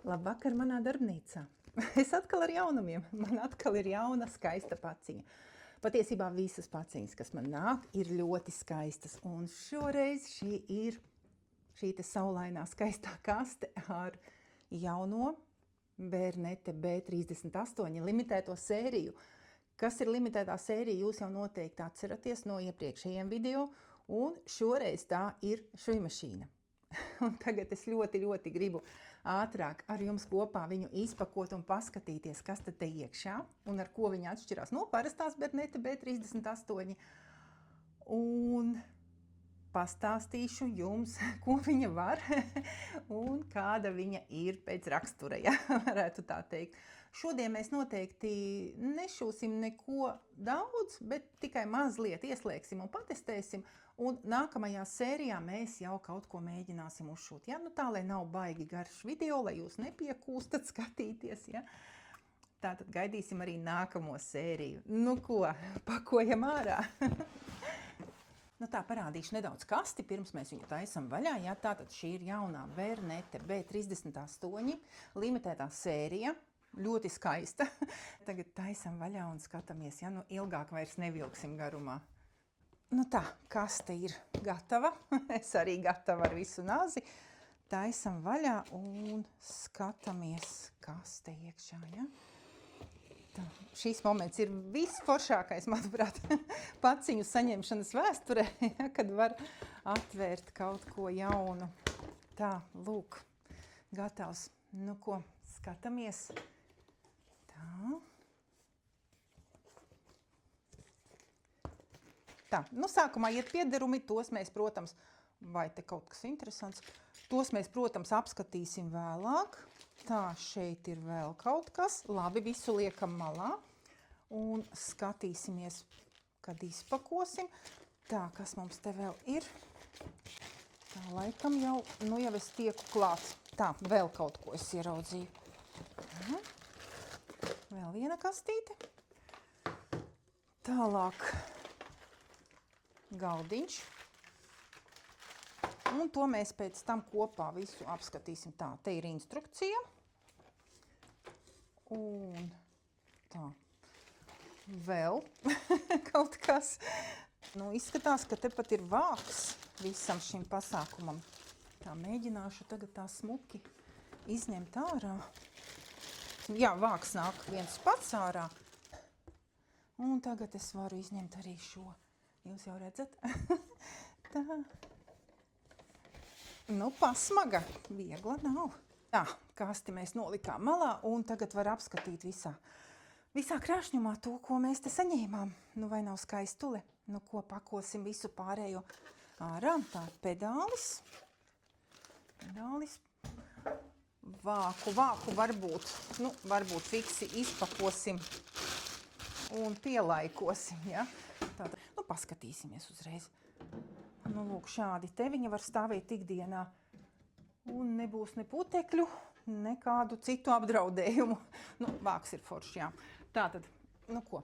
Labvakar manā darbnīcā. Es atkal ar jaunumiem. Man atkal ir jauna, skaista paciņa. Patiesībā visas paciņas, kas man nāk, ir ļoti skaistas. Un šoreiz šī ir šī te saulainā skaistā kaste ar jauno Bernete B38 limitēto sēriju. Kas ir limitētā sērija, jūs jau noteikti atceraties no iepriekšējiem video. Un šoreiz tā ir šujmašīna. Un tagad es ļoti gribu ātrāk ar jums kopā viņu izpakot un paskatīties, kas tad te iekšā un ar ko viņa atšķirās no parastās Bernete B38. Un pastāstīšu jums, ko viņa var un kāda viņa ir pēc rakstura, ja varētu tā teikt. Šodien mēs noteikti nešūsim neko daudz, bet tikai mazliet ieslēgsim un patestēsim. Un nākamajā sērijā mēs jau kaut ko mēģināsim uzšūt. Ja? Nu tā, lai nav baigi garš video, lai jūs nepiekūstat skatīties. Ja? Tātad gaidīsim arī nākamo sēriju. Nu ko, pakojam ārā. Nu tā, parādīšu nedaudz kasti, pirms mēs viņu taisam vaļā. Ja? Tātad šī ir jaunā Bernete B38 limitētā sērija. Ļoti skaista. Tagad taisam vaļā un skatāmies, ja nu ilgāk vairs nevilksim garumā. Nu tā, kaste ir gatava. Es arī gatava ar visu nazi. Taisam vaļā un skatāmies, kas te iekšā, ja? Tā, šīs moments ir visforšākais, manuprāt, paciņu saņemšanas vēsturē, ja, kad var atvērt kaut ko jaunu. Tā, lūk, gatavs. Nu ko, skatāmies. Tā. Tā, nu sākumā ir piederumi, tos mēs, protams, vai te kaut kas interesants, tos mēs, protams, apskatīsim vēlāk. Tā, šeit ir vēl kaut kas. Labi, visu liekam malā un skatīsimies, kad izpakosim. Tā, kas mums te vēl ir? Tā, laikam jau, nu jau es tieku klāt. Tā, vēl kaut ko es ieraudzīju. Tā. Vēl viena kastīte. Tālāk galdiņš. Un to mēs pēc tam kopā visu apskatīsim. Tā, te ir instrukcija. Un tā, vēl kaut kas. Nu, izskatās, ka te pat ir vāks visam šim pasākumam. Tā, mēģināšu tagad tā smuki izņemt ārā. Jā, vāks nāk viens pats ārā. Un tagad es varu izņemt arī šo. Jūs jau redzat? Tā. Nu, pasmaga. Viegla nav. Tā, kasti mēs nolikām malā un tagad var apskatīt visā krāšņumā to, ko mēs te saņēmām. Nu, vai nav skaistule? Nu, ko pakosim visu pārējo ārā. Tā, pedālis. Pedālis. Vāku varbūt fiksi izpakosim un pielaikosim, ja? Tātad, nu, paskatīsimies uzreiz. Nu, lūk, šādi te viņa var stāvēt ikdienā un nebūs ne putekļu, nekādu citu apdraudējumu. Nu, vāks ir foršs, jā. Tātad, nu ko,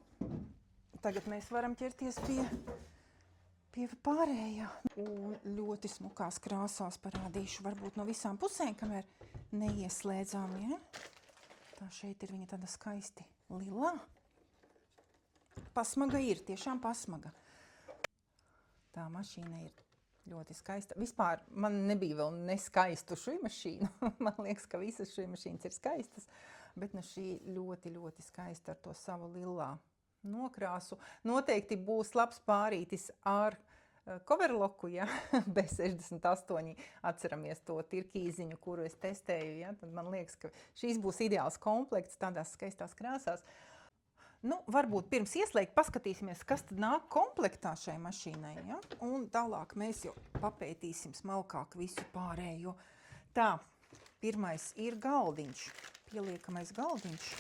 tagad mēs varam ķerties pie pārējā. Un ļoti smukās krāsās parādīšu varbūt no visām pusēm, kamēr neieslēdzām, ja? Tā šeit ir viņa tāda skaisti lilā. Pasmaga ir, tiešām pasmaga. Tā mašīna ir ļoti skaista. Vispār man nebija vēl neskaistu šujmašīnu. Man liekas, ka visas šujmašīnas ir skaistas, bet nu šī ļoti skaista ar to savu lilā nokrāsu. Noteikti būs labs pārītis ar coverloku, ja, B68, atceramies to tirkīziņu, kuru es testēju, ja, tad man liekas, ka šīs būs ideāls komplekts tādās skaistās krāsās. Nu, varbūt pirms ieslēgt paskatīsimies, kas tad nāk komplektā šai mašīnai, ja, un tālāk mēs jau papētīsim smalkāk visu pārējo. Tā, pirmais ir galdiņš, pieliekamais galdiņš.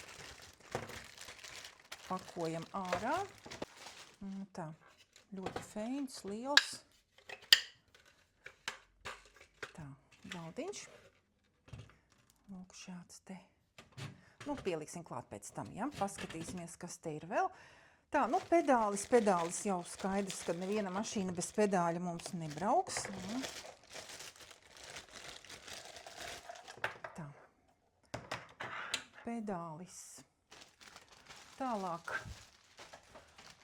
Pakojam ārā. Tā. Ļoti feins, liels. Tā, galdiņš. Lūk, šāds te. Nu, pieliksim klāt pēc tam, ja? Paskatīsimies, kas te ir vēl. Tā, nu, pedālis jau skaidrs, ka neviena mašīna bez pedāļa mums nebrauks. Ja? Tā. pedālis. Tālāk.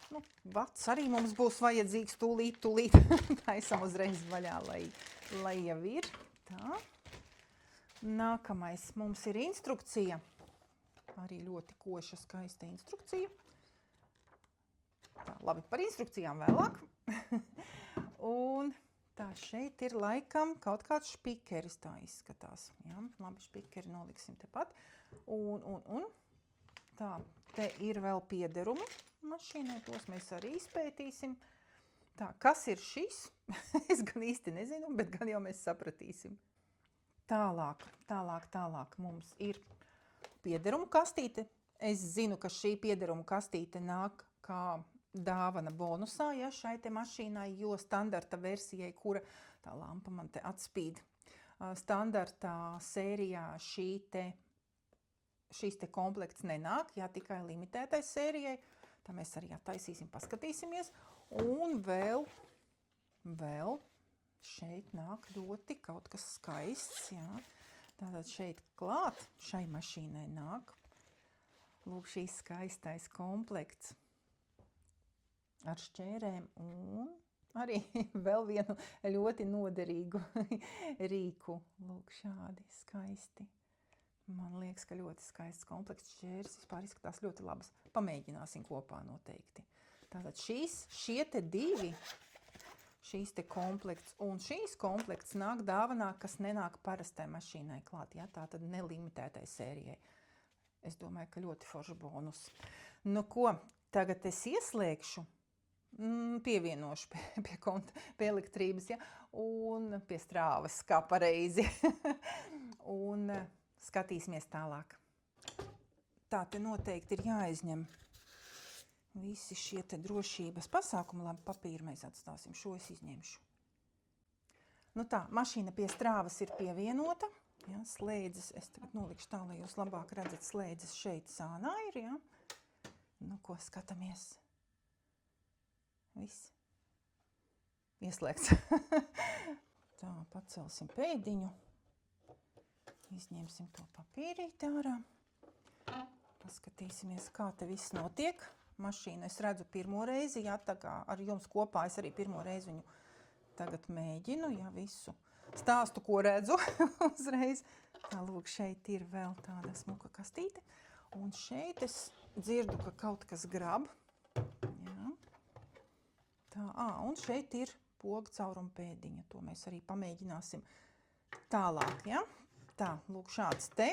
Nu, vats arī mums būs vajadzīgs tūlīt. Taisam uzreiz vaļā, lai jau ir. Tā. Nākamais mums ir instrukcija. Arī ļoti koša, skaista instrukcija. Tā, labi, par instrukcijām vēlāk. Un tā šeit ir laikam kaut kāds špikeris, tā izskatās. Jā, labi, špikeri noliksim tepat. Un tā, te ir vēl piederumi mašīnai, tos mēs arī izpētīsim. Tā, kas ir šis? Es gan īsti nezinu, bet gan jau mēs sapratīsim. Tālāk mums ir piederumu kastīte. Es zinu, ka šī piederumu kastīte nāk kā dāvana bonusā, ja, šai te mašīnai, jo standarta versijai, kura tā lampa man te atspīd, standartā sērijā šīs te komplekts nenāk, ja, tikai limitētai sērijai. Tā mēs arī attaisīsim, paskatīsimies. Un vēl šeit nāk ļoti kaut kas skaists, jā. Tātad šeit klāt šai mašīnai nāk, lūk, šīs skaistais komplekts ar šķērēm un arī vēl vienu ļoti noderīgu rīku. Lūk, šādi skaisti. Man liekas, ka ļoti skaists komplekts šķērs, vispār izskatās ļoti labas. Pamēģināsim kopā noteikti. Tātad šie te divi, šīs te komplekts un šīs komplekts nāk dāvanā, kas nenāk parastai mašīnai klāt, ja, tātad nelimitētai sērijai. Es domāju, ka ļoti forša bonus. Nu ko, tagad es ieslēgšu, pievienošu pie elektrības, ja, un pie strāvas, kā pareizi. Un skatīsimies tālāk. Tā te noteikti ir jāizņem visi šie te drošības pasākumi. Labi, papīru mēs atstāsim, šo es izņemšu. Nu tā, mašīna pie strāvas ir pievienota. Ja, slēdzes, es tagad nolikšu tā, lai jūs labāk redzat, slēdzes šeit sānā ir, ja. Nu, ko skatāmies? Viss. Ieslēgts. Tā, pacelsim pēdiņu. Izņemsim to papīrīti ārā. Paskatīsimies, kā te viss notiek. Mašīnu es redzu pirmo reizi, jā, tā kā ar jums kopā es arī pirmo reizi viņu tagad mēģinu, jā, visu stāstu, ko redzu uzreiz. Tā, lūk, šeit ir vēl tāda smuka kastīte. Un šeit es dzirdu, ka kaut kas grab. Jā. Tā, un šeit ir poga cauruma pēdiņa. To mēs arī pamēģināsim tālāk, jā. Tā, lūk, šāds te.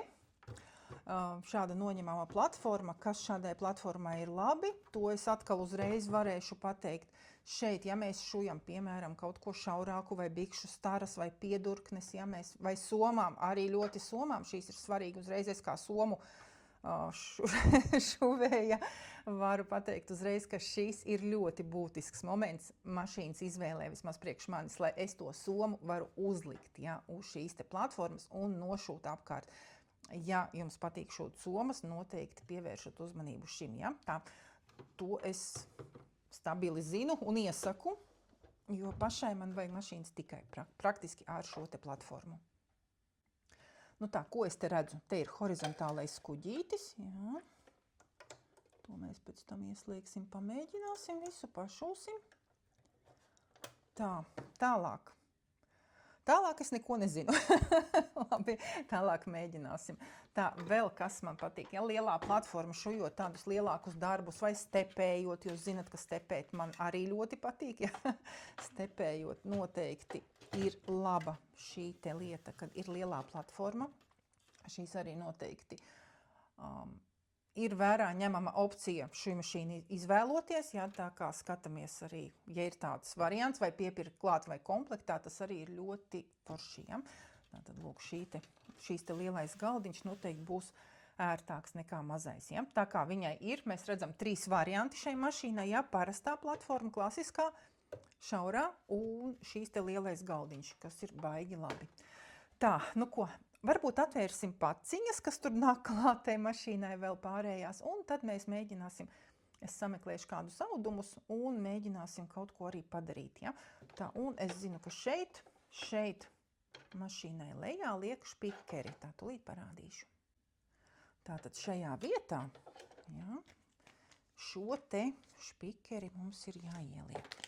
Šāda noņemamā platforma, kas šādai platformai ir labi, to es atkal uzreiz varēšu pateikt. Šeit, ja mēs šujam, piemēram, kaut ko šaurāku vai bikšu staras vai piedurknes, ja mēs, vai somām, arī ļoti somām, šīs ir svarīgi uzreiz, es kā somu šuvēja, varu pateikt uzreiz, ka šīs ir ļoti būtisks moments mašīnas izvēlē, vismaz priekš manis, lai es to somu varu uzlikt, ja, uz šīs te platformas un nošūt apkārt. Ja jums patīk šūt somas, noteikti pievēršat uzmanību šim, ja. Tā, to es stabili zinu un iesaku, jo pašai man vajag mašīnas tikai praktiski ar šo te platformu. Nu tā, ko es te redzu? Te ir horizontālais skuģītis, jā. To mēs pēc tam ieslēgsim, pamēģināsim visu, pašūsim. Tā, tālāk. Tālāk es neko nezinu. Labi, tālāk mēģināsim. Tā, vēl kas man patīk. Ja lielā platforma šujot tādus lielākus darbus vai stepējot, jūs zinat, ka stepēt man arī ļoti patīk. Ja? Stepējot noteikti ir laba šī te lieta, kad ir lielā platforma. Šīs arī noteikti ir vērā ņemama opcija šī mašīna izvēloties, ja, tā kā skatāmies arī, ja ir tāds variants vai piepirkt klāt vai komplektā, tas arī ir ļoti forši, ja. Tātad, lūk, šīs te lielais galdiņš noteikti būs ērtāks nekā mazais, ja. Tā kā viņai ir, mēs redzam 3 varianti šai mašīnai, ja, parastā platforma, klasiskā, šaurā un šīs te lielais galdiņš, kas ir baigi labi. Tā, nu ko? Varbūt atvērsim paciņas, kas tur nāk klātai mašīnai vēl pārējās, un tad mēs mēģināsim, es sameklēšu kādus audumus un mēģināsim kaut ko arī padarīt, ja. Tā, un es zinu, ka šeit mašīnai lejā liek špikeri, tā tūlīt parādīšu. Tātad šajā vietā, jā, šo te špikeri mums ir jāieliek.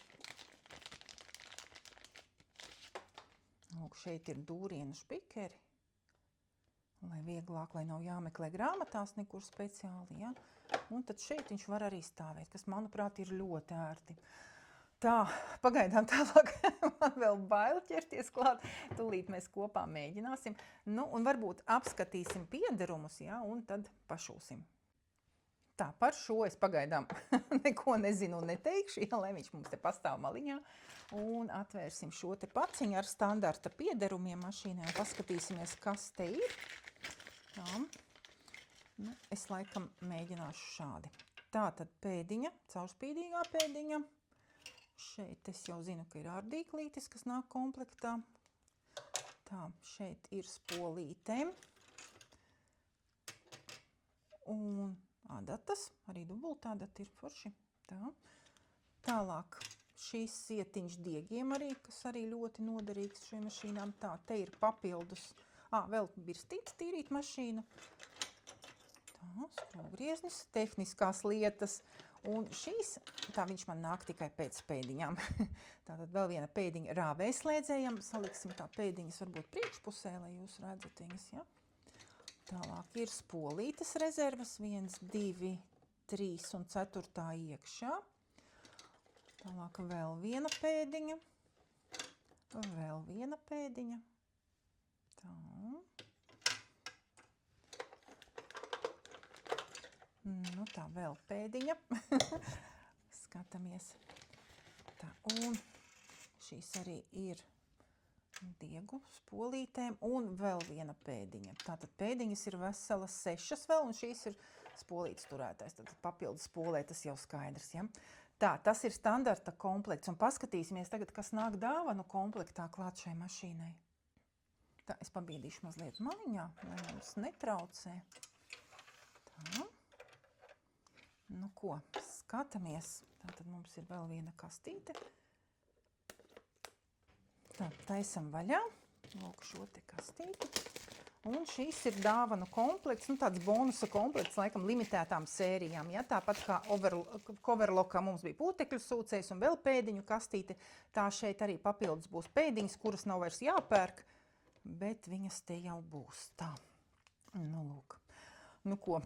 Lūk, šeit ir dūrienu špikeri, lai vieglāk, lai nav jāmeklē grāmatās nekur speciāli, ja? Un tad šeit viņš var arī stāvēt, kas, manuprāt, ir ļoti ērti. Tā, pagaidām tālāk, man vēl bail ķerties klāt, tūlīt mēs kopā mēģināsim. Nu, un varbūt apskatīsim piederumus, ja? Un tad pašūsim. Tā, par šo es pagaidām neko nezinu un neteikšu, ja, lai viņš mums te pastāv maliņā. Un atvērsim šo te paciņu ar standarta piederumiem mašīnai un paskatīsimies, kas te ir. Tā. Nu, es laikam mēģināšu šādi. Tā tad pēdiņa, caurspīdīgā pēdiņa. Šeit es jau zinu, ka ir ārdīklītis, kas nāk komplektā. Tā, šeit ir spolītēm. Un adatas, arī dubultā adata ir forši. Tā. Tālāk šīs sietiņš diegiem arī, kas arī ļoti noderīgs šiem mašīnām. Tā, te ir papildus, vēl birstīts tīrīt mašīnu. Tā, skrūvgrieznis, tehniskās lietas. Un šīs, tā viņš man nāk tikai pēc pēdiņām. Tātad vēl viena pēdiņa rāvējslēdzējam. Saliksim tā pēdiņas varbūt priekšpusē, lai jūs redzat viņas, ja? Tālāk ir spolītes rezerves, 1, 2, 3 un 4 iekšā. Tālāk vēl viena pēdiņa. Vēl viena pēdiņa. Tā. Nu tā, vēl pēdiņa. Skatāmies. Tā, un šīs arī ir diegu spolītēm un vēl viena pēdiņa. Tātad pēdiņas ir veselas 6 vēl, un šīs ir spolītes turētais. Tātad papildus spolē, tas jau skaidrs, ja? Tā, tas ir standarta komplekts, un paskatīsimies tagad, kas nāk dāvanu komplektā klāt šai mašīnai. Tā, es pabiedīšu mazliet maliņā, lai mums netraucē. Tā. Nu ko, skatāmies. Tātad mums ir vēl viena kastīte. Tā, taisam vaļā, lūk šo te kastīti. Un šīs ir dāvanu komplekts, nu tāds bonusa komplekts, laikam limitētām sērijām, ja? Tāpat kā Coverlockā mums bija putekļu sūcējs un vēl pēdiņu kastīte, tā šeit arī papildus būs pēdiņas, kuras nav vairs jāpērk, bet viņas te jau būs. Tā, nu lūk. Nu ko,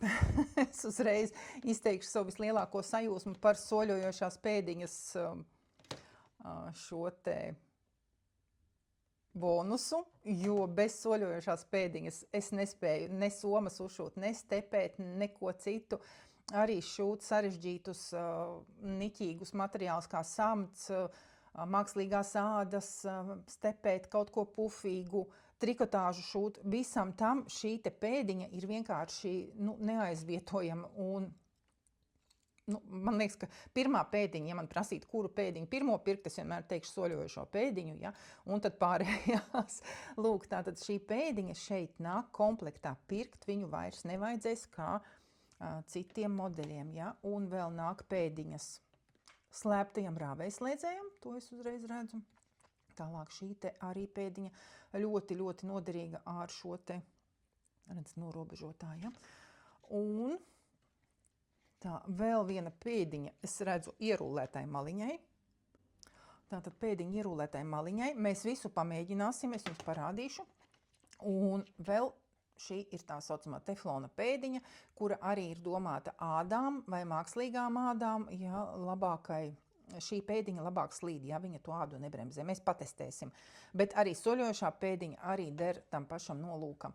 es uzreiz izteikšu savu vislielāko sajūsmu par soļojošās pēdiņas šo te bonusu, jo bez soļojošās pēdiņas es nespēju ne somas uzšūt, ne stepēt, neko citu. Arī šūt sarežģītus, niķīgus materiālus kā samts, mākslīgās ādas, stepēt kaut ko pufīgu, trikotāžu šūt. Visam tam šī te pēdiņa ir vienkārši neaizvietojama un man liekas, ka pirmā pēdiņa, ja man prasītu, kuru pēdiņu pirmo pirkt, es vienmēr teikšu soļojošo pēdiņu, ja? Un tad pārējās. Lūk, tātad šī pēdiņa šeit nāk komplektā. Pirkt viņu vairs nevajadzēs kā citiem modeļiem, ja? Un vēl nāk pēdiņas slēptajam rāvējslēdzējam, to es uzreiz redzu. Tālāk šī te arī pēdiņa ļoti, ļoti noderīga ar šo te, redz, norobežotāju, ja? Un tā, vēl viena pēdiņa, es redzu, ierullētai maliņai. Tātad pēdiņa ierullētai maliņai. Mēs visu pamēģināsim, es jums parādīšu. Un vēl šī ir tā saucamā teflona pēdiņa, kura arī ir domāta ādām vai mākslīgām ādām, ja labākai. Šī pēdiņa labāk slīd, ja viņa to ādu nebremzē. Mēs patestēsim. Bet arī soļojošā pēdiņa arī der tam pašam nolūkam.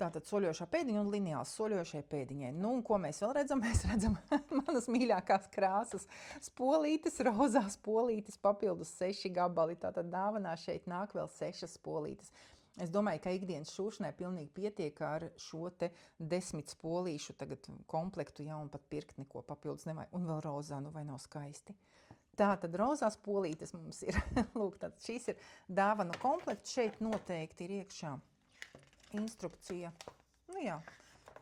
Tātad soļojošā pēdiņa un lineāls soļojošai pēdiņai. Nu, un ko mēs vēl redzam? Mēs redzam manas mīļākās krāsas. Spolītes, rozā spolītes, papildus 6 gabali. Tātad dāvanā šeit nāk vēl 6 spolītes. Es domāju, ka ikdienas šūšanai pilnīgi pietiek ar šo te 10 spolīšu tagad komplektu, ja, un pat pirkt neko papildus nevajag. Un vēl rozā, nu vai nav skaisti? Tātad rozās polītes mums ir. Lūk, tātad šīs ir dāvanu komplekts. Šeit noteikti ir iekšā instrukcija, nu jā,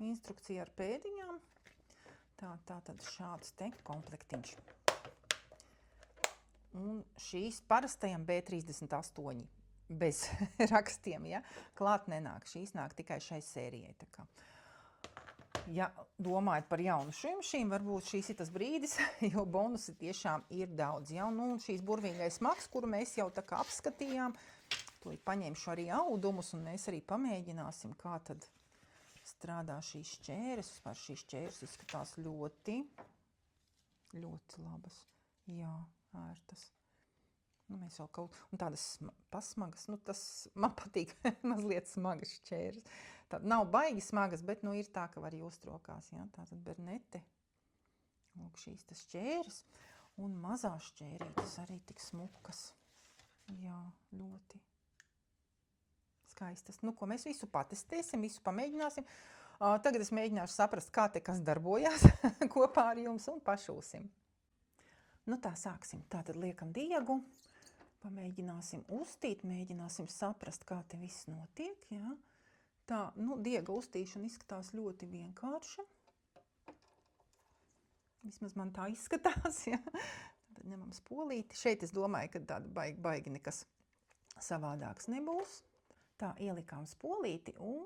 instrukcija ar pēdiņām. Tātad šāds te komplektiņš. Un šīs parastajam B38 bez rakstiem, ja, klāt nenāk. Šīs nāk tikai šai sērijai. Tā kā. ja domājat par jaunu šīm, varbūt šīs ir tas brīdis, jo bonusi tiešām ir daudz. Ja? Nu, šīs burvīgais smags, kuru mēs jau tā kā apskatījām, to paņemšu arī audumus, un mēs arī pamēģināsim, kā tad strādā šīs šķēres. Vispār šīs šķēres izskatās ļoti labas. Jā, ērtas. Nu, mēs jau kaut un tādas pasmagas, nu tas man patīk mazliet smagas šķēres. Tāda nav baigi smagas, bet nu ir tā, ka var just rokās, jā, tātad bernete. Lūk, šīs tas šķēres un mazās šķērītes arī tik smukas. Jā, ļoti skaistas. Nu, ko mēs visu patestēsim, visu pamēģināsim. Tagad es mēģināšu saprast, kā te kas darbojās kopā ar jums un pašūsim. Nu tā, sāksim. Tātad liekam diegu. Pamēģināsim uztīt, mēģināsim saprast, kā te viss notiek, jā. Tā, nu, diega uztīšana izskatās ļoti vienkārša. Vismaz man tā izskatās, jā. Tad ņemam spolīti. Šeit es domāju, ka tāda baigi nekas savādāks nebūs. Tā, ielikām spolīti un,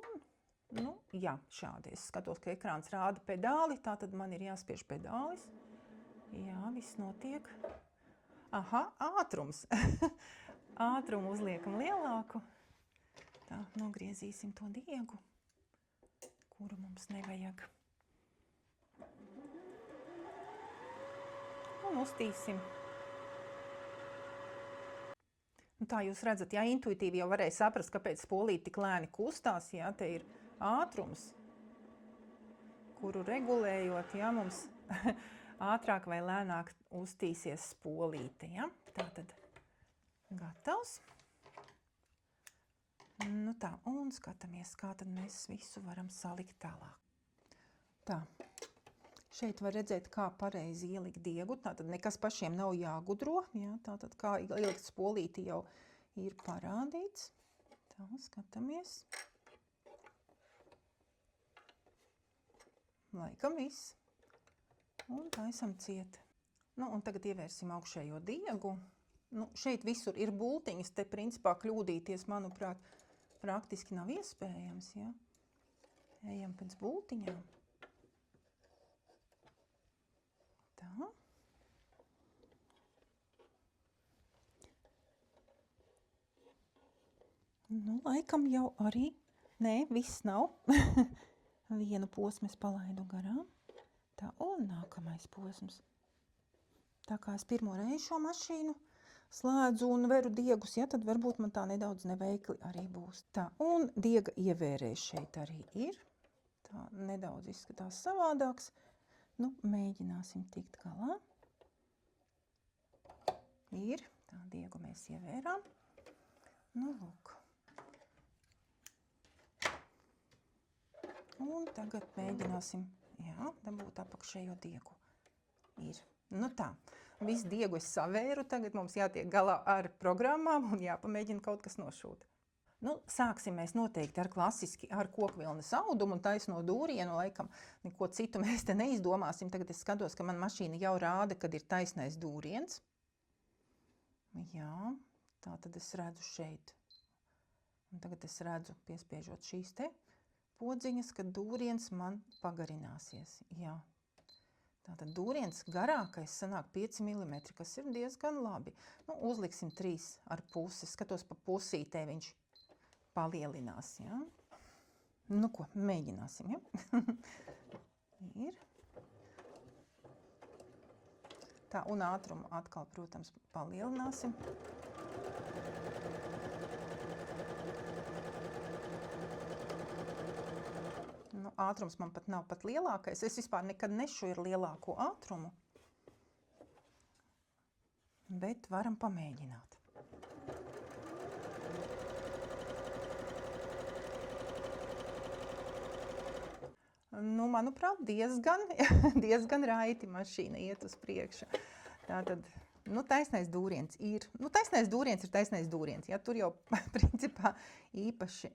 nu, jā, šādi. Es skatos, ka ekrāns rāda pedāli, tā tad man ir jāspiež pedālis. Jā, viss notiek. Aha, ātrums. Ātrumu uzliekam lielāku. Tā, nogriezīsim to diegu, kuru mums nevajag. Un uztīsim. Un tā jūs redzat, jā, intuitīvi jau varēja saprast, kāpēc spolīti tik lēni kustās, jā, te ir ātrums, kuru regulējot, jā, mums ātrāk vai lēnāk uztīsies spolīte, ja? Tātad gatavs. Nu tā, un skatāmies, kā tad mēs visu varam salikt tālāk. Tā, šeit var redzēt, kā pareizi ielikt diegu, tātad nekas pašiem nav jāgudro, ja? Tātad kā ielikt spolīti jau ir parādīts. Tā, skatāmies. Laikam viss. Un taisam ciet. Nu, un tagad ievērsim augšējo diegu. Nu, šeit visur ir bultiņas, te principā kļūdīties, manuprāt, praktiski nav iespējams, ja? Ejam pēc bultiņām. Tā. Nu, laikam jau arī, nē, viss nav. Vienu posmu es palaidu garām. Tā, un nākamais posms. Tā kā es pirmo reizi šo mašīnu slēdzu un veru diegus, ja, tad varbūt man tā nedaudz neveikli arī būs. Tā, un diega ievērēs šeit arī ir. Tā nedaudz izskatās savādāks. Nu, mēģināsim tikt galā. Ir. Tā diegu mēs ievērām. Nu, lūk. Un tagad mēģināsim, jā, dabūt apakšējo diegu. Ir. Nu tā, visu diegu es savēru, tagad mums jātiek galā ar programmām un jāpamēģina kaut kas nošūt. Nu, sāksim mēs noteikti ar klasiski, ar kokvilnes audumu un taisno dūrienu, laikam neko citu mēs te neizdomāsim. Tagad es skatos, ka man mašīna jau rāda, kad ir taisnais dūriens. Jā, tā tad es redzu šeit. Un tagad es redzu, piespiežot šīs te podziņas, ka dūriens man pagarināsies. Jā. Tātad dūriens garākais sanāk 5 mm, kas ir diezgan labi. Nu, uzliksim 3,5. Skatos pa pusītē viņš palielinās, jā. Nu ko, mēģināsim, ja? Ir. Tā, un ātrumu atkal, protams, palielināsim. Nu, ātrums man pat nav pat lielākais. Es vispār nekad nešu ir lielāko ātrumu. Bet varam pamēģināt. Nu, manuprāt, diezgan raiti mašīna iet uz priekšu. Tātad, nu, taisnais dūriens ir. Nu, taisnais dūriens. Ja, tur jau, principā, īpaši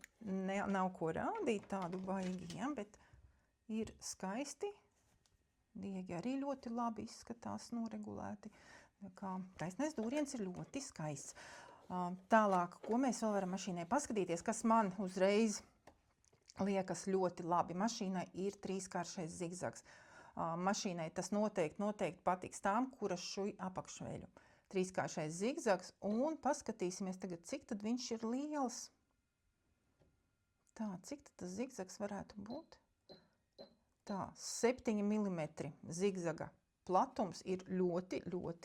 nav ko rādīt tādu baigi, ja, bet ir skaisti. Diegi arī ļoti labi izskatās noregulēti. Kā taisnais dūriens ir ļoti skaists. Tālāk, ko mēs vēl varam mašīnai paskatīties, kas man uzreiz liekas ļoti labi. Mašīnai ir 3-kāršais zigzags. Mašīnai tas noteikti patiks tām, kuras šuj apakšveļu. 3-kāršais zigzags, un paskatīsimies tagad, cik tad viņš ir liels. Tā, cik tad tas zigzags varētu būt? Tā, 7 mm zigzaga platums ir ļoti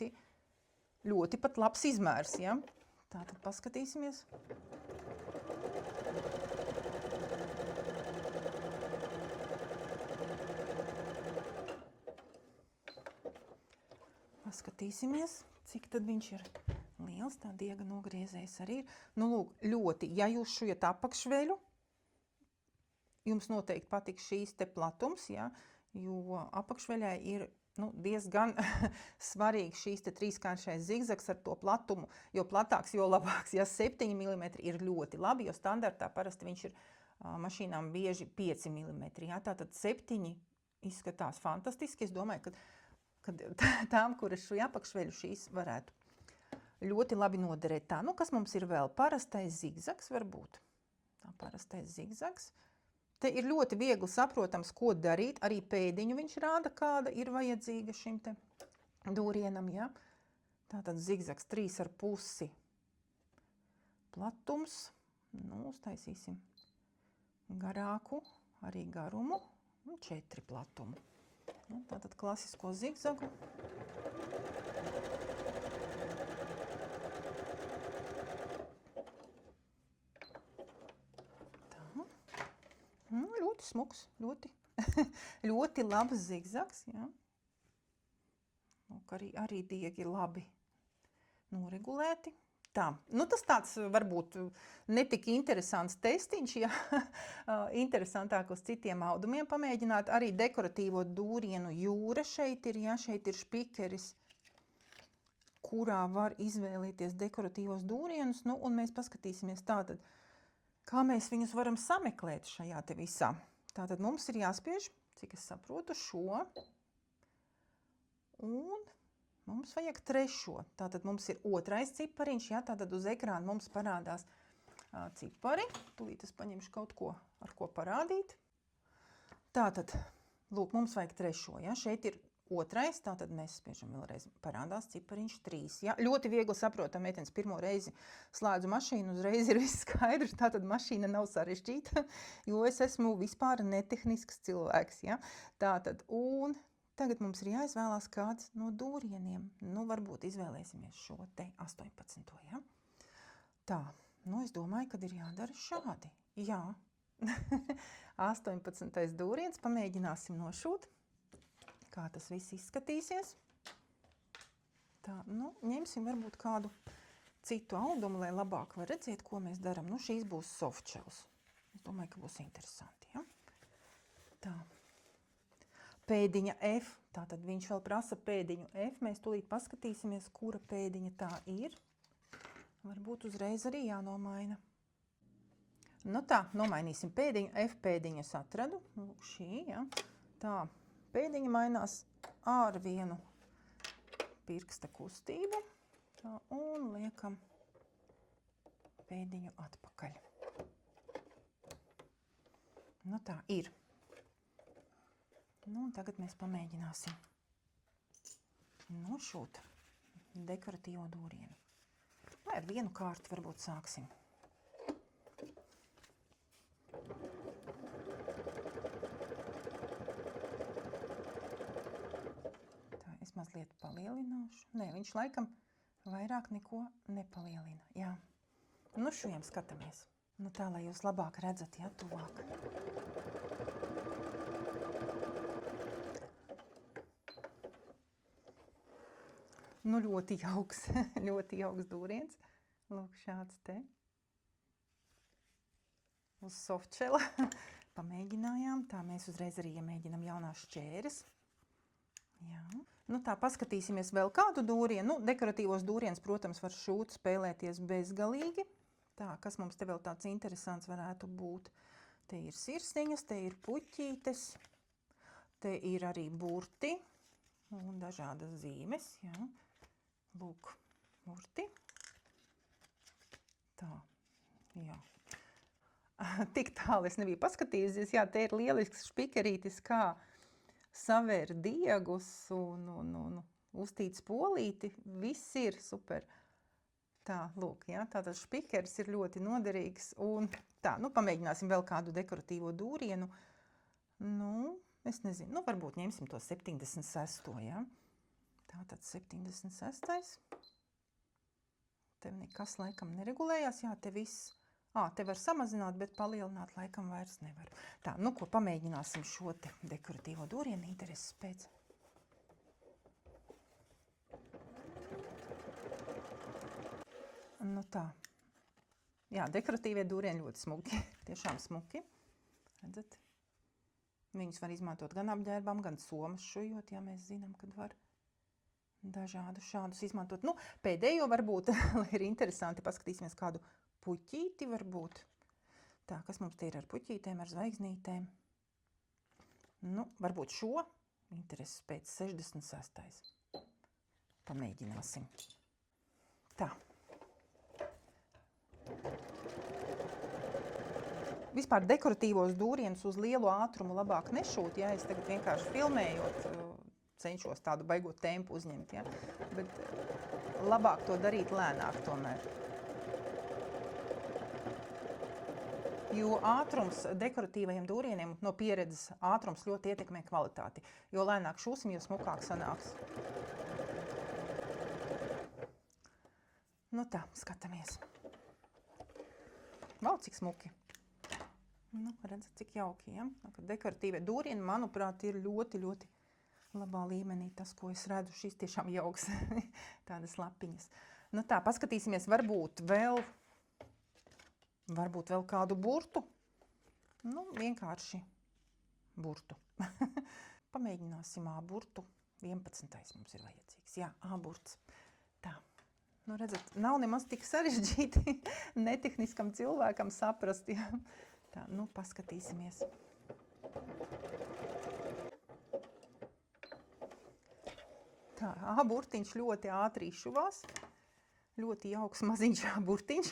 pat labs izmērs, ja? Tā, tad paskatīsimies. Paskatīsimies, cik tad viņš ir liels, tā diega nogriezējs arī ir. Nu, lūk, ļoti, ja jūs šujat apakšveļu, jums noteikti patiks šīs te platums, ja, jo apakšveļai ir diezgan svarīgi šīs te 3-kāršais zigzags ar to platumu, jo platāks, jo labāks. Ja 7 mm ir ļoti labi, jo standartā parasti viņš ir mašīnām bieži 5 mm. Ja, tātad 7 izskatās fantastiski. Es domāju, ka tām, kuras šuj apakšveļu, šīs varētu ļoti labi noderēt. Tā, kas mums ir vēl? Parastais zigzags varbūt. Tā, parastais zigzags. Te ir ļoti viegli saprotams, ko darīt. Arī pēdiņu viņš rāda, kāda ir vajadzīga šim te dūrienam. Ja? Tātad zigzags 3,5 platums. Uztaisīsim garāku, arī garumu, un 4 platumu. Tātad klasisko zigzagu. Ļoti smuks, ļoti labs zigzags, ja. Arī diegi ir labi noregulēti. Tā, tas tāds varbūt netik interesants testiņš, ja interesantāk uz citiem audumiem pamēģināt. Arī dekoratīvo dūrienu jūra šeit ir, ja šeit ir špikeris, kurā var izvēlēties dekoratīvos dūrienus, un mēs paskatīsimies tātad, kā mēs viņus varam sameklēt šajā te visā. Tātad mums ir jāspiež, cik es saprotu, šo, un mums vajag 3. Tātad mums ir 2. cipariņš, ja, tātad uz ekrāna mums parādās cipari. Tūlīt es paņemšu kaut ko, ar ko parādīt. Tātad, lūk, mums vajag 3. Ja, šeit ir 2. Tātad mēs spiežam vēlreiz, parādās cipariņš 3. Ja? Ļoti viegli saprotam, meitenes, pirmo reizi slēdzu mašīnu, uzreiz ir viss skaidrs, tātad mašīna nav sarežģīta, jo es esmu vispār netehnisks cilvēks. Ja? Tātad, un tagad mums ir jāizvēlās kāds no dūrieniem. Varbūt izvēlēsimies šo te 18. Ja? Tā, es domāju, kad ir jādara šādi. Jā, 18. dūriens, pamēģināsim nošūt. Kā tas viss izskatīsies. Tā, ņemsim varbūt kādu citu audumu, lai labāk var redzēt, ko mēs darām. Šīs būs softshells. Es domāju, ka būs interesanti, ja? Tā. Pēdiņa F. Tātad viņš vēl prasa pēdiņu F. Mēs tūlīt paskatīsimies, kura pēdiņa tā ir. Varbūt uzreiz arī jānomaina. Tā, nomainīsim pēdiņu F. Pēdiņu es atradu. Šī, ja? Tā. Pēdiņa mainās ar vienu pirksta kustību, tā, un liekam pēdiņu atpakaļ. Tā ir. Un tagad mēs pamēģināsim nošūt dekoratīvo dūrienu. Vai ar vienu kārtu varbūt sāksim. Mazliet palielināšu. Nē, viņš laikam vairāk neko nepalielina. Jā. Šujam skatāmies. Tā, lai jūs labāk redzat, ja, tuvāk. Ļoti jauks, ļoti jauks dūriens. Lūk, šāds te. Uz softshella pamēģinājām. Tā, mēs uzreiz arī iemēģinām jaunās šķēres. Jā. Tā, paskatīsimies vēl kādu dūrienu. Dekoratīvos dūrienus, protams, var šūt, spēlēties bezgalīgi. Tā, kas mums te vēl tāds interesants varētu būt? Te ir sirsniņas, te ir puķītes, te ir arī burti un dažādas zīmes. Jā. Lūk, burti. Tā, jā. Tik tālu es nebiju paskatījusies. Jā, te ir lielisks špikerītis, kā savērt diegus un uztīt spolīti. Viss ir super. Tā, lūk, jā, tātad špikeris ir ļoti noderīgs. Un tā, pamēģināsim vēl kādu dekoratīvo dūrienu. Es nezinu, varbūt ņemsim to 76. Jā. Tātad 76. Tev nekas laikam neregulējās. Jā, te viss. Te var samazināt, bet palielināt laikam vairs nevar. Tā, ko pamēģināsim šo te dekoratīvo dūrienu intereses pēc. Tā. Jā, dekoratīvie dūrieni ļoti smuki. Tiešām smuki. Redzat? Viņus var izmantot gan apģērbām, gan somas šujot, ja mēs zinām, kad var dažādu šādus izmantot. Pēdējo varbūt, lai ir interesanti, paskatīsimies kādu puķīti varbūt. Tā, kas mums te ir ar puķītēm, ar zvaigznītēm? Varbūt šo intereses pēc 66. Pamēģināsim. Tā. Vispār dekoratīvos dūrienus uz lielu ātrumu labāk nešūt, ja es tagad vienkārši filmējot, cenšos tādu baigot tempu uzņemt, ja? Bet labāk to darīt lēnāk tomēr. Jo ātrums dekoratīvajiem dūrieniem no pieredzes ātrums ļoti ietekmē kvalitāti. Jo lēnāk šūsim, jo smukāk sanāks. Tā, skatāmies. Vēl cik smuki. Redzat, cik jauki, ja? Dekoratīvie dūrieni, manuprāt, ir ļoti, ļoti labā līmenī. Tas, ko es redzu, šis tiešām jauks. Tādas lapiņas. Tā, paskatīsimies varbūt vēl kādu burtu. Vienkārši burtu. Pamēģināsim A-burtu. 11. mums ir vajadzīgs. Jā, A-burts. Tā. Redzat, nav nemaz tik sarežģīti netehniskam cilvēkam saprast. Jā. Tā, paskatīsimies. Tā, A-burtiņš ļoti ātri izšuvās. Ļoti jauks maziņš A-burtiņš.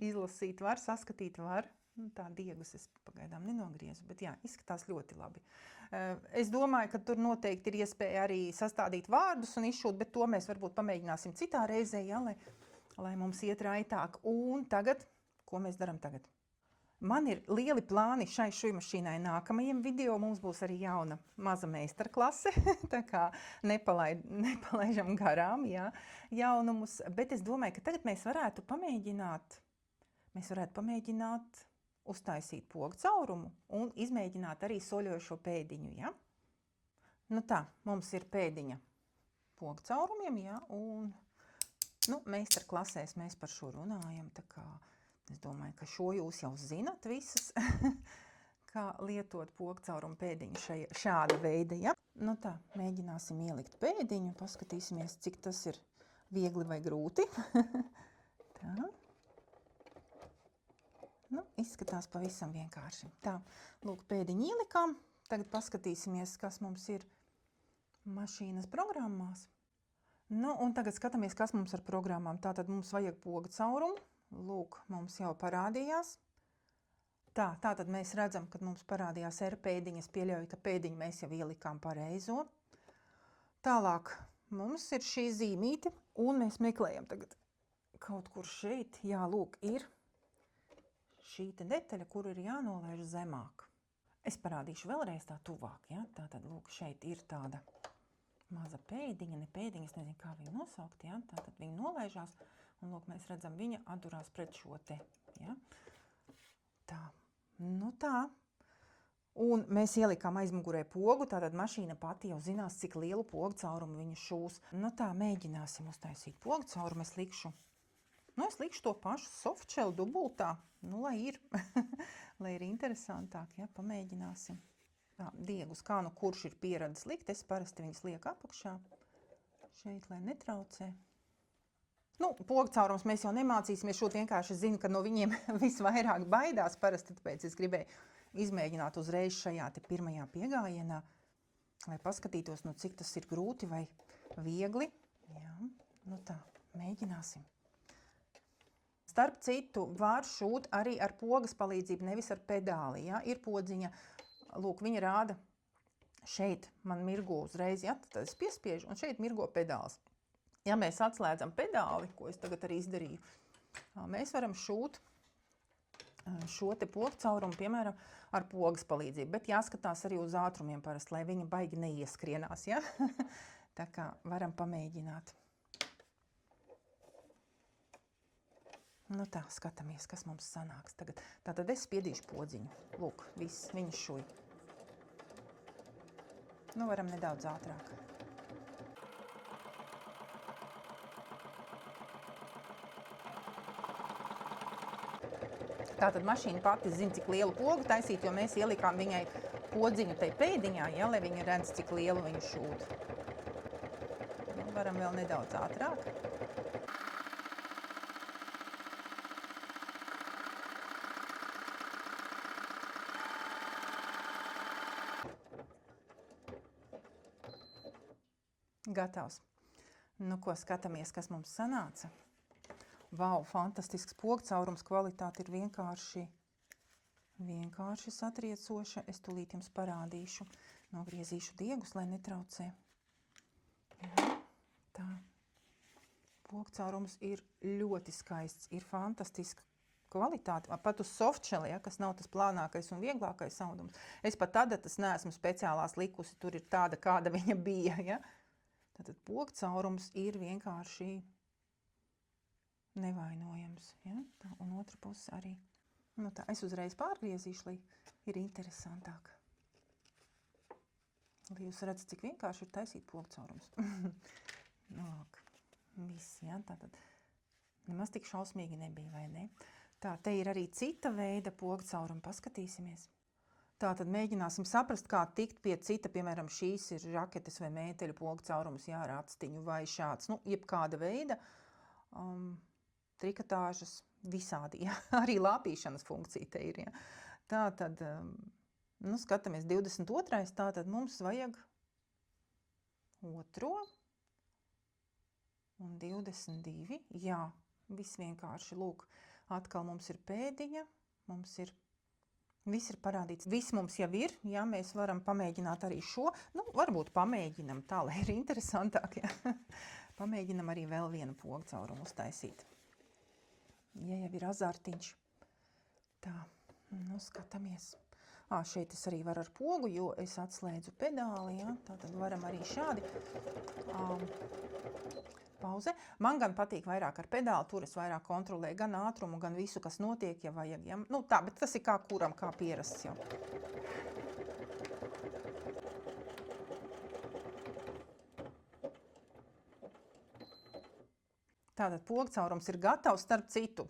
Izlasīt var, saskatīt var. Tā diegus es pagaidām nenogriezu, bet jā, izskatās ļoti labi. Es domāju, ka tur noteikti ir iespēja arī sastādīt vārdus un izšūt, bet to mēs varbūt pamēģināsim citā reizē, ja, lai mums iet raitāk. Un tagad, ko mēs darām tagad? Man ir lieli plāni šai šujmašīnai nākamajiem video. Mums būs arī jauna maza meistarklase, tā kā nepalaižam garām, jā, jaunumus. Bet es domāju, ka tagad mēs varētu pamēģināt uztaisīt pogu caurumu un izmēģināt arī soļojošo pēdiņu, ja? Tā, mums ir pēdiņa pogu caurumiem, ja? Un, meistarklasēs mēs par šo runājam, tā kā es domāju, ka šo jūs jau zinat visas, kā lietot pogu caurumu pēdiņu šāda veida, ja? Tā, mēģināsim ielikt pēdiņu, paskatīsimies, cik tas ir viegli vai grūti. Tā. Izskatās pavisam vienkārši. Tā, lūk, pēdiņu ielikām. Tagad paskatīsimies, kas mums ir mašīnas programmās. Un tagad skatāmies, kas mums ar programmām. Tātad mums vajag pogu caurumu. Lūk, mums jau parādījās. Tātad mēs redzam, kad mums parādījās R pēdiņa. Es pieļauju, ka pēdiņu mēs jau ielikām pareizo. Tālāk mums ir šī zīmīte, un mēs meklējam tagad kaut kur šeit. Jā, lūk, ir šī te detaļa, kur ir jānolaiž zemāk. Es parādīšu vēlreiz tā tuvāk, ja? Tātad, lūk, šeit ir tāda maza pēdiņa, ne pēdiņa, es nezinu, kā viņu nosaukt, ja? Tātad viņa nolaižās, un, lūk, mēs redzam, viņa atdurās pret šo te, ja? Tā, tā. Un mēs ielikām aizmugurē pogu, tātad mašīna pati jau zinās, cik lielu pogu caurumu viņa šūs. Tā, mēģināsim uztaisīt pogu caurumu, es likšu to pašu softshell dubultā, lai ir, lai ir interesantāk, ja, pamēģināsim. Tā, diegus, kā kurš ir pieradis likt, es parasti viņus lieku apakšā, šeit, lai netraucē. Pogu caurums mēs jau nemācīsimies, šot vienkārši zinu, ka no viņiem visvairāk baidās parasti, tāpēc es gribēju izmēģināt uzreiz šajā te pirmajā piegājienā, lai paskatītos, cik tas ir grūti vai viegli. Jā, tā, mēģināsim. Starp citu, var šūt arī ar pogas palīdzību, nevis ar pedāli. Ja? Ir podziņa, lūk, viņa rāda, šeit man mirgo uzreiz, ja? Tad es piespiežu, un šeit mirgo pedāls. Ja mēs atslēdzam pedāli, ko es tagad arī izdarīju, mēs varam šūt šo te pogu caurumu, piemēram, ar pogas palīdzību. Bet jāskatās arī uz ātrumiem parasti, lai viņa baigi neieskrienās. Ja? Tā kā varam pamēģināt. Nu tā, skatāmies, kas mums sanāks tagad. Tātad es spiedīšu podziņu. Lūk, viss, viņa šuj. Nu, varam nedaudz ātrāk. Tātad mašīna pati zina, cik lielu pogu taisīt, jo mēs ielikām viņai podziņu tai pēdiņā, ja, lai viņa redz, cik lielu viņa šūt. Nu, varam vēl nedaudz ātrāk. Gatavs. Nu, ko skatāmies, kas mums sanāca? Vau, fantastisks pogcaurums, kvalitāte ir vienkārši satriecoša. Es tūlīt jums parādīšu. Nogriezīšu diegus, lai netraucē. Jā, tā. Pogcaurums ir ļoti skaists, ir fantastiska kvalitāte. Pat uz softshell, ja, kas nav tas plānākais un vieglākais audums. Es pat adatas neesmu speciālās likusi, tur ir tāda, kāda viņa bija, ja. Tātad pogcaurums ir vienkārši nevainojams. Ja? Tā, un otra puse arī. Nu tā, es uzreiz pārgriezīšu, lai ir interesantāk. Lai jūs redzat, cik vienkārši ir taisīt pogcaurums. Nu, lūk, viss, ja? Tātad nemaz tik šausmīgi nebija, vai ne? Tā, te ir arī cita veida pogcaurumi, paskatīsimies. Tātad mēģināsim saprast, kā tikt pie cita, piemēram, šīs ir žaketes vai mēteļu pogcaurums, jā, ar actiņu vai šāds, nu, jebkāda veida trikotāžas visādi, jā, arī lāpīšanas funkcija te ir, jā. Tātad, nu, skatāmies 22. Tātad mums vajag otro un 22, jā, viss vienkārši, lūk, atkal mums ir pēdiņa, mums ir viss ir parādīts. Viss mums jau ir, ja mēs varam pamēģināt arī šo. Nu, varbūt pamēģinam tā, lai ir interesantāk. Ja. Pamēģinam arī vēl vienu pogcaurumu uztaisīt. Ja jau ir azartiņš. Tā, nu skatāmies. Šeit es arī varu ar pogu, jo es atslēdzu pedāli. Ja. Tātad varam arī šādi. Pauze. Man gan patīk vairāk ar pedāli, tur es vairāk kontrolēju gan ātrumu, gan visu, kas notiek, ja vajag. Ja? Nu tā, bet tas ir kā kuram, kā pierasts jau. Tātad pogcaurums ir gatavs, starp citu.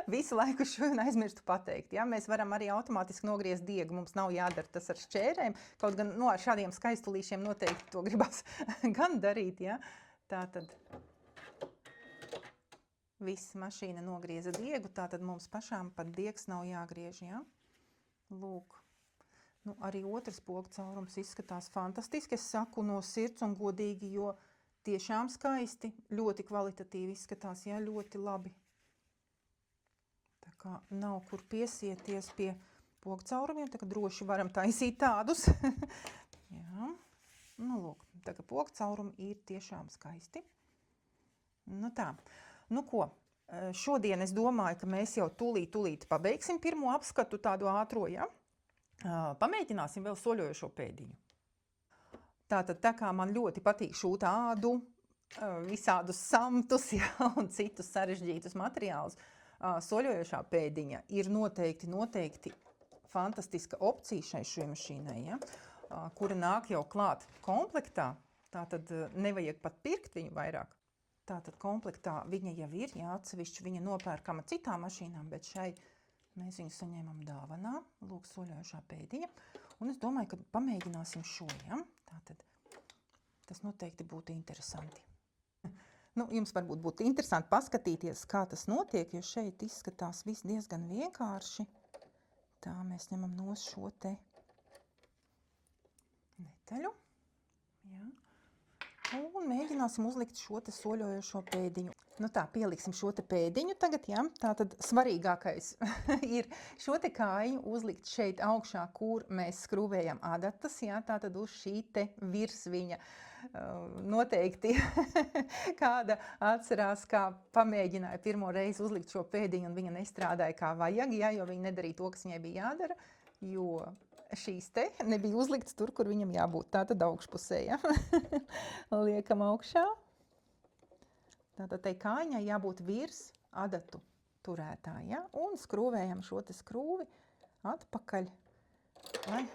Visu laiku šo aizmirstu pateikt. Ja? Mēs varam arī automātiski nogriezt diegu, mums nav jādara tas ar šķērēm, kaut gan ar šādiem skaistulīšiem noteikti to gribas gan darīt, ja? Tātad viss mašīna nogrieza diegu, tātad mums pašām pat diegs nav jāgriež, ja? Lūk. Nu, arī otrs pogcaurums izskatās fantastiski, es saku no sirds un godīgi, jo tiešām skaisti, ļoti kvalitatīvi izskatās, ja? Ļoti labi. Tā kā nav kur piesieties pie pogcaurumiem, tā kā droši varam taisīt tādus. Jā. Nu, lūk, tā kā pogcaurumi ir tiešām skaisti. Nu tā, nu ko, šodien es domāju, ka mēs jau tūlīt pabeigsim pirmo apskatu tādu ātro, ja? Pamēģināsim vēl soļojošo pēdiņu. Tātad, tā kā man ļoti patīk šūt ādu, visādus samtus, ja, un citus sarežģītus materiālus, soļojošā pēdiņa ir noteikti fantastiska opcija šai šujmašīnai, ja? Kura nāk jau klāt komplektā, tātad nevajag pat pirkt viņu vairāk. Tātad komplektā viņa jau ir, jā, atsevišķi viņa nopērkama citām mašīnām, bet šai mēs viņu saņēmam dāvanā, lūk, soļojošā pēdiņa. Un es domāju, ka pamēģināsim šo, ja? Tātad tas noteikti būtu interesanti. Nu, jums varbūt būtu interesanti paskatīties, kā tas notiek, jo šeit izskatās viss diezgan vienkārši. Tā, mēs ņemam no šo te netaļu, jā. Un mēģināsim uzlikt šo te soļojošo pēdiņu. Nu tā, pieliksim šo te pēdiņu tagad, ja? Tātad svarīgākais ir šo te kājiņu uzlikt šeit augšā, kur mēs skrūvējam adatas, ja? Tātad uz šī te virsviņa. Noteikti kāda atcerās, kā pamēģināja pirmo reizi uzlikt šo pēdiņu, un viņa nestrādāja kā vajag, ja? Jo viņa nedarīja to, kas viņai bija jādara, jo šīs te nebija uzliktas tur, kur viņam jābūt. Tātad augšpusē, ja? Liekam augšā. Tātad tai kājiņai jābūt virs adatu turētāji, ja? Un skrūvējam šo te skrūvi atpakaļ,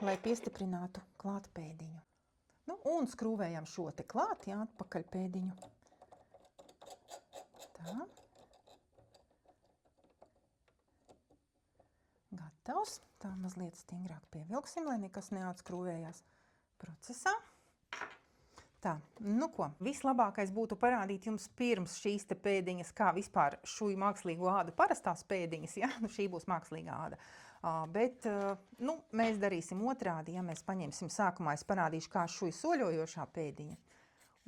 lai piestiprinātu klāt pēdiņu. Nu, un skrūvējam šo te klāt, ja? Atpakaļ pēdiņu. Tā. Gatavs. Tā mazliet stingrāk pievilksim, lai nekas neatskrūvējās procesā. Tā, nu ko, vislabākais būtu parādīt jums pirms šīs te pēdiņas, kā vispār šuju mākslīgo ādu parastās pēdiņas, ja? Nu, šī būs mākslīgā āda. Bet, nu, mēs darīsim otrādi, ja mēs paņemsim sākumā, es parādīšu, kā šuja soļojošā pēdiņa.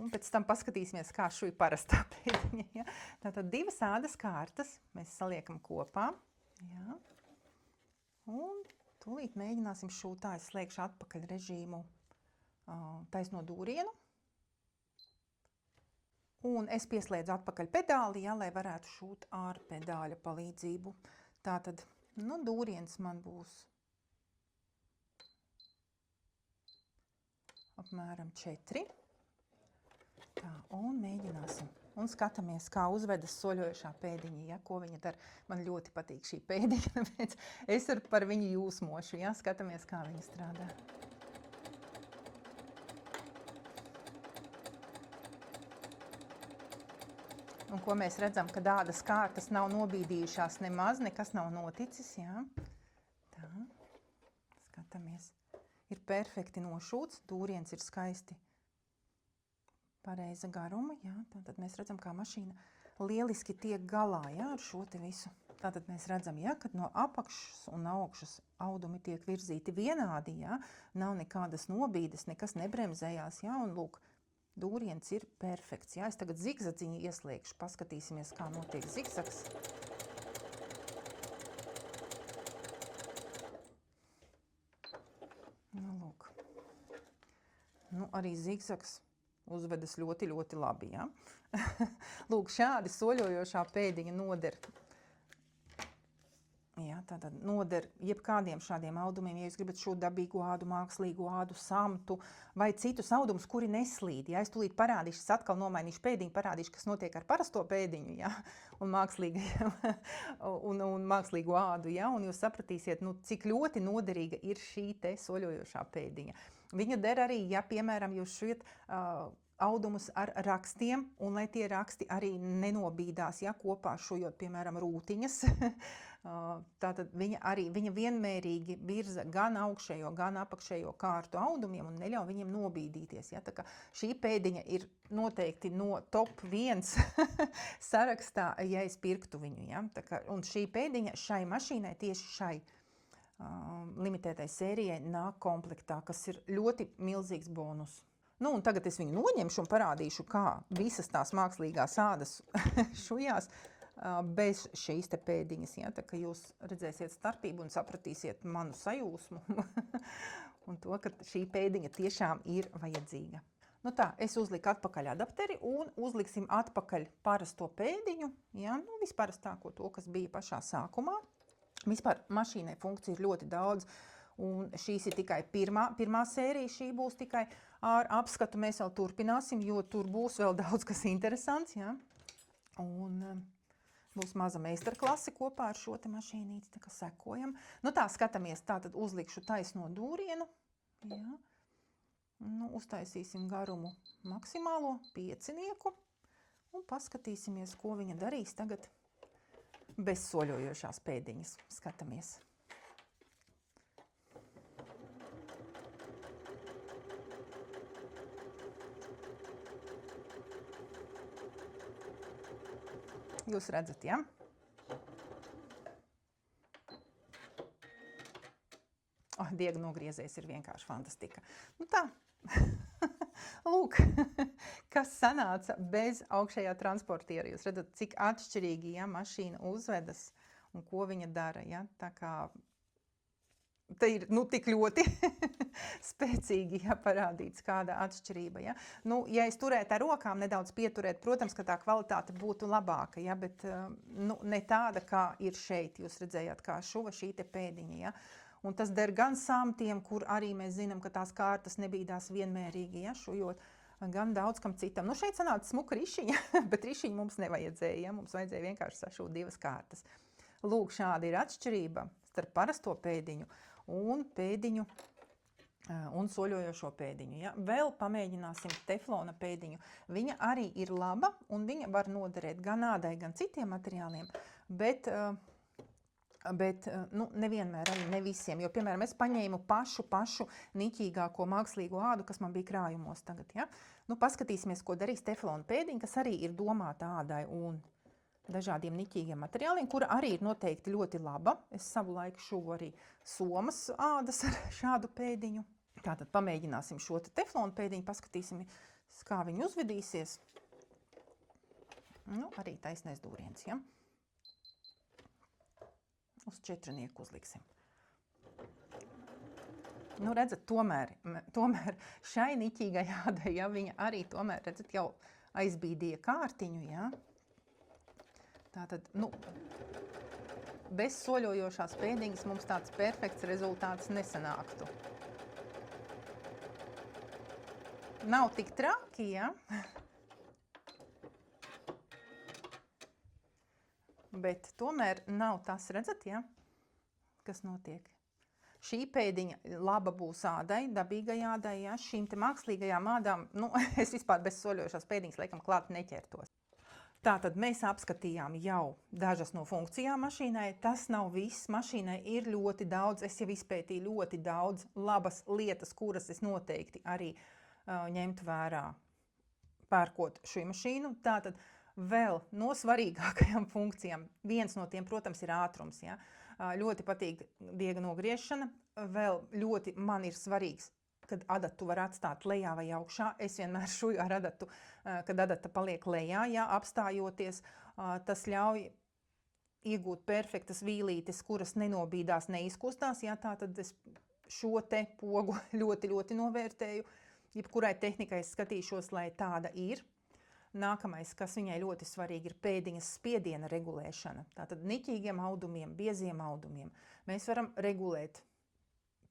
Un pēc tam paskatīsimies, kā šuja parastā pēdiņa, ja? Tātad divas ādas kārtas mēs saliekam kopā, ja? Un tūlīt mēģināsim šūtā, es slēgšu atpakaļ režīmu taisno dūrienu. Un es pieslēdzu atpakaļ pedāli, ja, lai varētu šūt ar pedāļa palīdzību. Tātad, nu, dūriens man būs apmēram 4. Tā, un mēģināsim. Un skatāmies, kā uzvedas soļojošā pēdiņa, ja, ko viņa dara. Man ļoti patīk šī pēdiņa, tāpēc es par viņu jūsmošu, ja, skatāmies, kā viņa strādā. Un ko mēs redzam, ka ādas kārtas nav nobīdījušās nemaz, nekas nav noticis, jā. Tā, skatāmies. Ir perfekti nošūts, dūriens ir skaisti pareiza garuma, jā. Tātad mēs redzam, kā mašīna lieliski tiek galā, jā, ar šo te visu. Tātad mēs redzam, jā, kad no apakšas un augšas audumi tiek virzīti vienādi, jā. Nav nekādas nobīdes, nekas nebremzējās, jā, un lūk, dūriens ir perfekts. Jā, es tagad zigzadziņu ieslēgšu. Paskatīsimies, kā notiek zigzags. Nu, lūk. Nu, arī zigzags uzvedas ļoti, ļoti labi, jā. Lūk, šādi soļojošā pēdiņa noder. Jā, tātad noder jebkādiem šādiem audumiem, ja jūs gribat šūt dabīgu ādu, mākslīgu ādu, samtu vai citus audumus, kuri neslīd. Ja, es tūlīt parādīšu, es atkal nomainīšu pēdiņu, parādīšu, kas notiek ar parasto pēdiņu, ja, un mākslīgo ādu, ja, un jūs sapratīsiet, nu, cik ļoti noderīga ir šī te soļojošā pēdiņa. Viņa der arī, ja, piemēram, jūs šujat audumus ar rakstiem, un lai tie raksti arī nenobīdās, ja, kopā šujot, piemēram, rūtiņas. Tātad viņa vienmērīgi virza gan augšējo, gan apakšējo kārtu audumiem un neļauj viņiem nobīdīties. Ja? Tā kā šī pēdiņa ir noteikti no top 1 sarakstā, ja es pirktu viņu. Ja? Tā kā, un šī pēdiņa šai mašīnai, tieši šai limitētai sērijai nāk komplektā, kas ir ļoti milzīgs bonus. Nu, un tagad es viņu noņemšu un parādīšu, kā visas tās mākslīgās ādas šujās bez šīs te pēdiņas, ja, tā ka jūs redzēsiet starpību un sapratīsiet manu sajūsmu un to, ka šī pēdiņa tiešām ir vajadzīga. Nu tā, es uzliku atpakaļ adapteri un uzliksim atpakaļ parasto pēdiņu, ja, nu visparastāko to, kas bija pašā sākumā. Vispār mašīnai funkciju ir ļoti daudz, un šīs ir tikai pirmā sērija, šī būs tikai ar apskatu, mēs vēl turpināsim, jo tur būs vēl daudz kas interesants, ja, un būs maza meistarklase kopā ar šo te mašīnīti, tā kā sekojam. Nu tā, skatāmies, tā tad uzlikšu taisno dūrienu, jā. Nu, uztaisīsim garumu maksimālo 5 un paskatīsimies, ko viņa darīs tagad bez soļojošās pēdiņas. Skatāmies. Jūs redzat, ja? Diega nogriezējs ir vienkārši fantastika. Nu tā. Lūk, kas sanāca bez augšējā transportiera. Jūs redzat, cik atšķirīgi, ja, mašīna uzvedas un ko viņa dara, ja, tā kā te ir, tik ļoti spēcīgi, ja, parādīts kāda atšķirība, ja. Ja es turētu ar rokām nedaudz pieturēt, protams, ka tā kvalitāte būtu labāka, ja, bet, ne tāda, kā ir šeit. Jūs redzējāt, kā šuva šī te pēdiņa, ja. Un tas der gan samtiem, kur arī mēs zinām, ka tās kārtas nebīdās vienmērīgi, ja, šujot, gan daudz kam citam. Šeit sanāca smuka rišiņa, bet rišiņu mums nevajadzēja, ja, mums vajadzēja vienkārši sašūt divas kārtas. Lūk, šāda ir atšķirība starp parasto pēdiņu un pēdiņu un soļojošo pēdiņu. Ja? Vēl pamēģināsim teflona pēdiņu. Viņa arī ir laba un viņa var noderēt gan ādai, gan citiem materiāliem, bet nevienmēr arī ne visiem, jo, piemēram, es paņēmu pašu niķīgāko mākslīgo ādu, kas man bija krājumos tagad. Ja? Paskatīsimies, ko darīs teflona pēdiņa, kas arī ir domāta ādai un dažādiem niķīgiem materiāliem, kura arī ir noteikti ļoti laba. Es savu laiku šuvu arī somas ādas ar šādu pēdiņu. Tātad pamēģināsim šo teflonu pēdiņu, paskatīsim, kā viņi uzvedīsies. Arī taisnais dūriens, ja? Uz 4 uzliksim. Redzat, tomēr šai niķīgai ādai, ja, viņa arī tomēr, redzat, jau aizbīdīja kārtiņu, ja? Tātad, bez soļojošās pēdiņas mums tāds perfekts rezultāts nesanāktu. Nav tik traki, ja? Bet tomēr nav tas, redzat, ja? Kas notiek. Šī pēdiņa laba būs ādai, dabīgai ādai, ja? Šīm te mākslīgajām ādām, es vispār bez soļojošās pēdiņas laikam klāt neķertos. Tātad mēs apskatījām jau dažas no funkcijām mašīnai. Tas nav viss. Mašīnai ir ļoti daudz, es jau izpētīju ļoti daudz labas lietas, kuras es noteikti arī ņemtu vērā pērkot šo mašīnu. Tātad vēl no svarīgākajām funkcijām. Viens no tiem, protams, ir ātrums. Ja? Ļoti patīk diega nogriešana. Vēl ļoti man ir svarīgs, kad adatu var atstāt lejā vai augšā. Es vienmēr šuju ar adatu, kad adata paliek lejā, ja, apstājoties. Tas ļauj iegūt perfektas vīlītes, kuras nenobīdās, neizkustās. Ja, tātad es šo te pogu ļoti novērtēju. Jebkurai tehnikai es skatīšos, lai tāda ir. Nākamais, kas viņai ļoti svarīgi, ir pēdiņas spiediena regulēšana. Tātad niķīgiem audumiem, bieziem audumiem mēs varam regulēt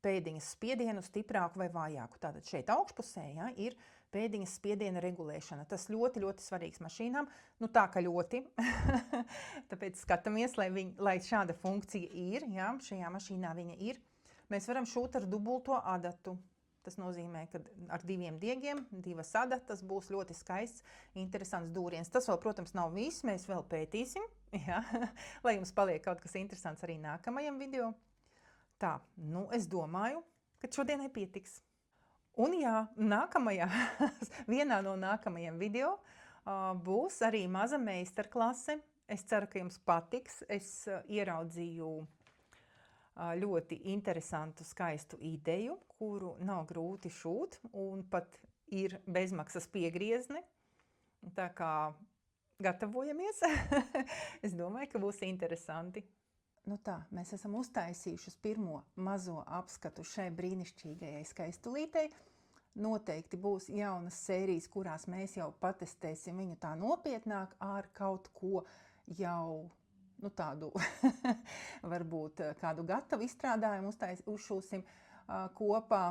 pēdiņas spiedienu stiprāku vai vājāku. Tātad šeit augšpusē, ja, ir pēdiņas spiediena regulēšana. Tas ļoti svarīgs mašīnām. Tā ka ļoti. Tāpēc skatāmies, lai šāda funkcija ir. Ja, šajā mašīnā viņa ir. Mēs varam šūt ar dubulto adatu. Tas nozīmē, ka ar 2 diegiem, 2 adatas būs ļoti skaists, interesants dūriens. Tas vēl, protams, nav viss. Mēs vēl pētīsim, ja, lai jums paliek kaut kas interesants arī nākamajam video. Tā, es domāju, ka šodienai pietiks. Un jā, vienā no nākamajiem video būs arī maza meistarklase. Es ceru, ka jums patiks. Es ieraudzīju ļoti interesantu, skaistu ideju, kuru nav grūti šūt, un pat ir bezmaksas piegriezne. Tā kā gatavojamies. Es domāju, ka būs interesanti. Mēs esam uztaisījuši pirmo mazo apskatu šai brīnišķīgajai skaistulītei. Noteikti būs jaunas sērijas, kurās mēs jau patestēsim viņu tā nopietnāk ar kaut ko jau tādu, varbūt kādu gatavu izstrādājumu uzšūsim kopā.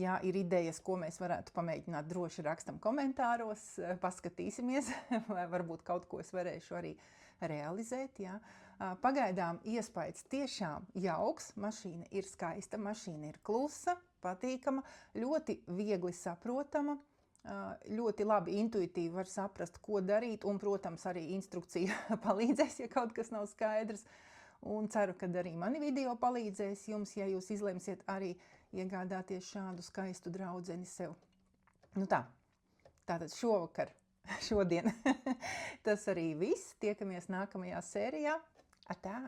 Ja ir idejas, ko mēs varētu pamēģināt, droši rakstam komentāros, paskatīsimies, vai varbūt kaut ko es varēšu arī realizēt. Ja. Pagaidām iespējas tiešām jauks, mašīna ir skaista, mašīna ir klusa, patīkama, ļoti viegli saprotama, ļoti labi intuitīvi var saprast, ko darīt, un, protams, arī instrukcija palīdzēs, ja kaut kas nav skaidrs. Un ceru, ka arī mani video palīdzēs jums, ja jūs izlemsiet arī iegādāties šādu skaistu draudzeni sev. Tātad šodien tas arī viss. Tiekamies nākamajā sērijā. Atā!